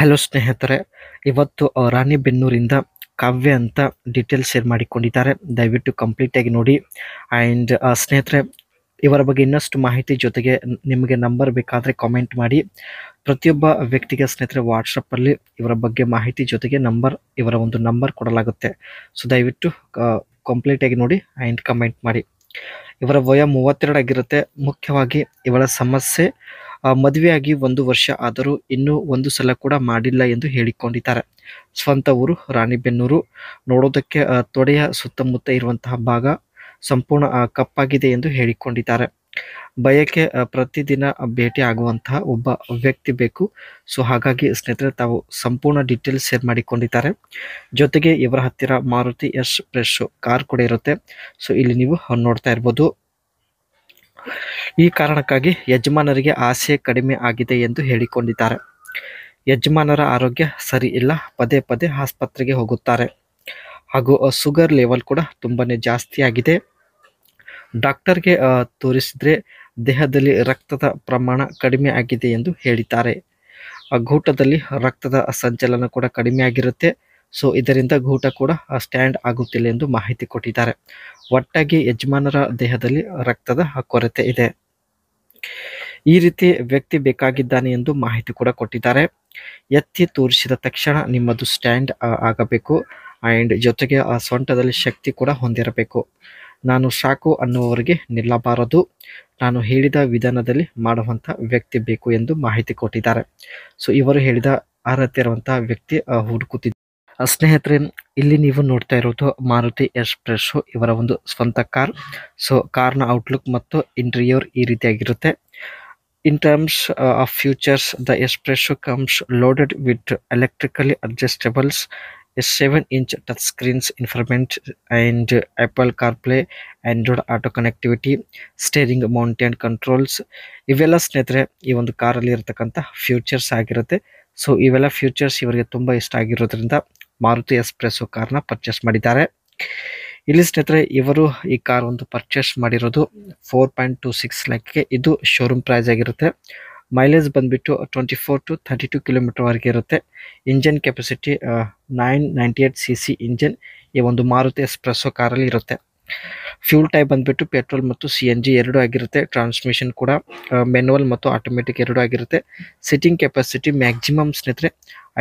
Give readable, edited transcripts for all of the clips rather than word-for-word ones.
Hello ಸ್ನೇಹಿತರೆ, ಇವತ್ತು ರಾಣಿಬೆನ್ನೂರಿಂದ ಕಾವ್ಯ ಅಂತ ಡೀಟೇಲ್ಸ್ ಶೇರ್ ಮಾಡಿಕೊಂಡಿದ್ದಾರೆ. ದಯವಿಟ್ಟು ಕಂಪ್ಲೀಟಾಗಿ ನೋಡಿ. ಆ್ಯಂಡ್ ಸ್ನೇಹಿತರೆ, ಇವರ ಬಗ್ಗೆ ಇನ್ನಷ್ಟು ಮಾಹಿತಿ ಜೊತೆಗೆ ನಿಮಗೆ ನಂಬರ್ ಬೇಕಾದರೆ ಕಾಮೆಂಟ್ ಮಾಡಿ. ಪ್ರತಿಯೊಬ್ಬ ವ್ಯಕ್ತಿಗೆ ಸ್ನೇಹಿತರೆ ವಾಟ್ಸಪ್ಪಲ್ಲಿ ಇವರ ಬಗ್ಗೆ ಮಾಹಿತಿ ಜೊತೆಗೆ ಇವರ ಒಂದು ನಂಬರ್ ಕೊಡಲಾಗುತ್ತೆ. ಸೊ ದಯವಿಟ್ಟು ಕಂಪ್ಲೀಟಾಗಿ ನೋಡಿ ಆ್ಯಂಡ್ ಕಮೆಂಟ್ ಮಾಡಿ. ಇವರ ವಯ 32 ಆಗಿರುತ್ತೆ. ಮುಖ್ಯವಾಗಿ ಇವಳ ಸಮಸ್ಯೆ ಮದುವೆಯಾಗಿ 1 ವರ್ಷ ಆದರೂ ಇನ್ನೂ ಒಂದು ಸಲ ಕೂಡ ಮಾಡಿಲ್ಲ ಎಂದು ಹೇಳಿಕೊಂಡಿದ್ದಾರೆ. ಸ್ವಂತ ಊರು ರಾಣಿಬೆನ್ನೂರು. ನೋಡೋದಕ್ಕೆ ತೊಡೆಯ ಸುತ್ತಮುತ್ತ ಇರುವಂತಹ ಭಾಗ ಸಂಪೂರ್ಣ ಕಪ್ಪಾಗಿದೆ ಎಂದು ಹೇಳಿಕೊಂಡಿದ್ದಾರೆ. ಬಯಕೆ ಪ್ರತಿದಿನ ಭೇಟಿ ಆಗುವಂತಹ ಒಬ್ಬ ವ್ಯಕ್ತಿ ಬೇಕು. ಸೊ ಹಾಗಾಗಿ ಸ್ನೇಹಿತರೆ ತಾವು ಸಂಪೂರ್ಣ ಡೀಟೇಲ್ಸ್ ಶೇರ್ ಮಾಡಿಕೊಂಡಿದ್ದಾರೆ. ಜೊತೆಗೆ ಇವರ ಹತ್ತಿರ ಮಾರುತಿ ಎಸ್ ಪ್ರೆಸ್ ಕಾರ್ ಕೂಡ ಇರುತ್ತೆ. ಸೊ ಇಲ್ಲಿ ನೀವು ನೋಡ್ತಾ ಇರ್ಬೋದು. ಈ ಕಾರಣಕ್ಕಾಗಿ ಯಜಮಾನರಿಗೆ ಆಸೆ ಕಡಿಮೆ ಆಗಿದೆ ಎಂದು ಹೇಳಿಕೊಂಡಿದ್ದಾರೆ. ಯಜಮಾನರ ಆರೋಗ್ಯ ಸರಿ ಇಲ್ಲ, ಪದೇ ಪದೇ ಆಸ್ಪತ್ರೆಗೆ ಹೋಗುತ್ತಾರೆ. ಹಾಗೂ ಶುಗರ್ ಲೆವೆಲ್ ಕೂಡ ತುಂಬಾನೇ ಜಾಸ್ತಿ ಆಗಿದೆ. ಡಾಕ್ಟರ್ಗೆ ತೋರಿಸಿದ್ರೆ ದೇಹದಲ್ಲಿ ರಕ್ತದ ಪ್ರಮಾಣ ಕಡಿಮೆ ಆಗಿದೆ ಎಂದು ಹೇಳಿದ್ದಾರೆ. ಗೂಟದಲ್ಲಿ ರಕ್ತದ ಸಂಚಲನ ಕೂಡ ಕಡಿಮೆ ಆಗಿರುತ್ತೆ. ಸೊ ಇದರಿಂದ ಗೂಟ ಕೂಡ ಸ್ಟ್ಯಾಂಡ್ ಆಗುತ್ತಿಲ್ಲ ಎಂದು ಮಾಹಿತಿ ಕೊಟ್ಟಿದ್ದಾರೆ. ಒಟ್ಟಾಗಿ ಯಜಮಾನರ ದೇಹದಲ್ಲಿ ರಕ್ತದ ಕೊರತೆ ಇದೆ. ಈ ರೀತಿ ವ್ಯಕ್ತಿ ಬೇಕಾಗಿದ್ದಾನೆ ಎಂದು ಮಾಹಿತಿ ಕೂಡ ಕೊಟ್ಟಿದ್ದಾರೆ. ಎತ್ತಿ ತೋರಿಸಿದ ತಕ್ಷಣ ನಿಮ್ಮದು ಸ್ಟ್ಯಾಂಡ್ ಆಗಬೇಕು. ಆ್ಯಂಡ್ ಜೊತೆಗೆ ಆ ಸೊಂಟದಲ್ಲಿ ಶಕ್ತಿ ಕೂಡ ಹೊಂದಿರಬೇಕು. ನಾನು ಸಾಕು ಅನ್ನುವವರಿಗೆ ನಿಲ್ಲಬಾರದು. ನಾನು ಹೇಳಿದ ವಿಧಾನದಲ್ಲಿ ಮಾಡುವಂಥ ವ್ಯಕ್ತಿ ಬೇಕು ಎಂದು ಮಾಹಿತಿ ಕೊಟ್ಟಿದ್ದಾರೆ. ಸೊ ಇವರು ಹೇಳಿದ ಅರ್ಹತೆ ಇರುವಂತಹ ವ್ಯಕ್ತಿ ಹುಡುಕುತ್ತಿದ್ದಾರೆ. ಸ್ನೇಹಿತರೆ, ಇಲ್ಲಿ ನೀವು ನೋಡ್ತಾ ಇರೋದು ಮಾರುತಿ ಎಸ್ ಪ್ರೆಸ್ ಇವರ ಒಂದು ಸ್ವಂತ ಕಾರ್. ಸೊ ಕಾರ್ನ ಔಟ್ಲುಕ್ ಮತ್ತು ಇಂಟೀರಿಯರ್ ಈ ರೀತಿಯಾಗಿರುತ್ತೆ. In terms of features, the Espresso comes loaded with electrically adjustables, a 7-inch touchscreens informant and Apple CarPlay, Android Auto connectivity, steering mounted controls. ಇವೆಲ್ಲ ಸ್ನೇಹಿತರೆ ಈ ಒಂದು ಕಾರಲ್ಲಿ ಇರತಕ್ಕಂಥ ಫ್ಯೂಚರ್ಸ್ ಆಗಿರುತ್ತೆ. ಸೊ ಇವೆಲ್ಲ ಫ್ಯೂಚರ್ಸ್ ಇವರಿಗೆ ತುಂಬ ಇಷ್ಟ ಆಗಿರೋದ್ರಿಂದ ಮಾರುತಿ ಎಸ್ಪ್ರೆಸೋ ಕಾರ್ನ ಪರ್ಚೇಸ್ ಮಾಡಿದ್ದಾರೆ. ಇಲ್ಲಿ ಸ್ನೇಹಿತರೆ ಇವರು ಈ ಕಾರ್ ಒಂದು ಪರ್ಚೇಸ್ ಮಾಡಿರೋದು 4.26 ಲ್ಯಾಕ್ಗೆ. ಇದು ಶೋರೂಮ್ ಪ್ರೈಸ್ ಆಗಿರುತ್ತೆ. ಮೈಲೇಜ್ ಬಂದ್ಬಿಟ್ಟು 24 to 32 ಕಿಲೋಮೀಟರ್ ವರೆಗೆ ಇರುತ್ತೆ. ಇಂಜನ್ ಕೆಪಾಸಿಟಿ 998 cc ಇಂಜನ್ ಈ ಒಂದು ಮಾರುತಿ ಎಸ್ಪ್ರೆಸೋ ಕಾರಲ್ಲಿ ಇರುತ್ತೆ. ಫ್ಯೂಲ್ ಟೈಪ್ ಬಂದ್ಬಿಟ್ಟು ಪೆಟ್ರೋಲ್ ಮತ್ತು CNG ಎರಡು ಆಗಿರುತ್ತೆ. ಟ್ರಾನ್ಸ್ಮಿಷನ್ ಕೂಡ ಮ್ಯಾನ್ಯುವಲ್ ಮತ್ತು ಆಟೋಮೆಟಿಕ್ ಎರಡು ಆಗಿರುತ್ತೆ. ಸಿಟ್ಟಿಂಗ್ ಕೆಪಾಸಿಟಿ ಮ್ಯಾಕ್ಸಿಮಮ್ ಸ್ನೇಹಿತರೆ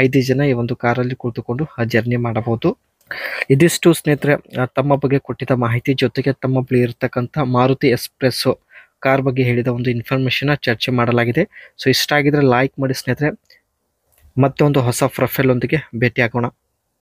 5 ಜನ ಈ ಒಂದು ಕಾರಲ್ಲಿ ಕುಳಿತುಕೊಂಡು ಜರ್ನಿ ಮಾಡಬಹುದು. ಇದಿಷ್ಟು ಸ್ನೇಹಿತರೆ ತಮ್ಮ ಬಗ್ಗೆ ಕೊಟ್ಟಿದ್ದ ಮಾಹಿತಿ ಜೊತೆಗೆ ತಮ್ಮ ಬಳಿ ಇರತಕ್ಕಂಥ ಮಾರುತಿ ಎಸ್ಪ್ರೆಸೋ ಕಾರ್ ಬಗ್ಗೆ ಹೇಳಿದ ಒಂದು ಇನ್ಫಾರ್ಮೇಷನ್ ಚರ್ಚೆ ಮಾಡಲಾಗಿದೆ. ಸೊ ಇಷ್ಟ ಆಗಿದ್ರೆ ಲೈಕ್ ಮಾಡಿ ಸ್ನೇಹಿತರೆ. ಮತ್ತೆ ಒಂದು ಹೊಸ ಪ್ರೊಫೈಲ್ ಒಂದಿಗೆ ಭೇಟಿ ಆಗೋಣ.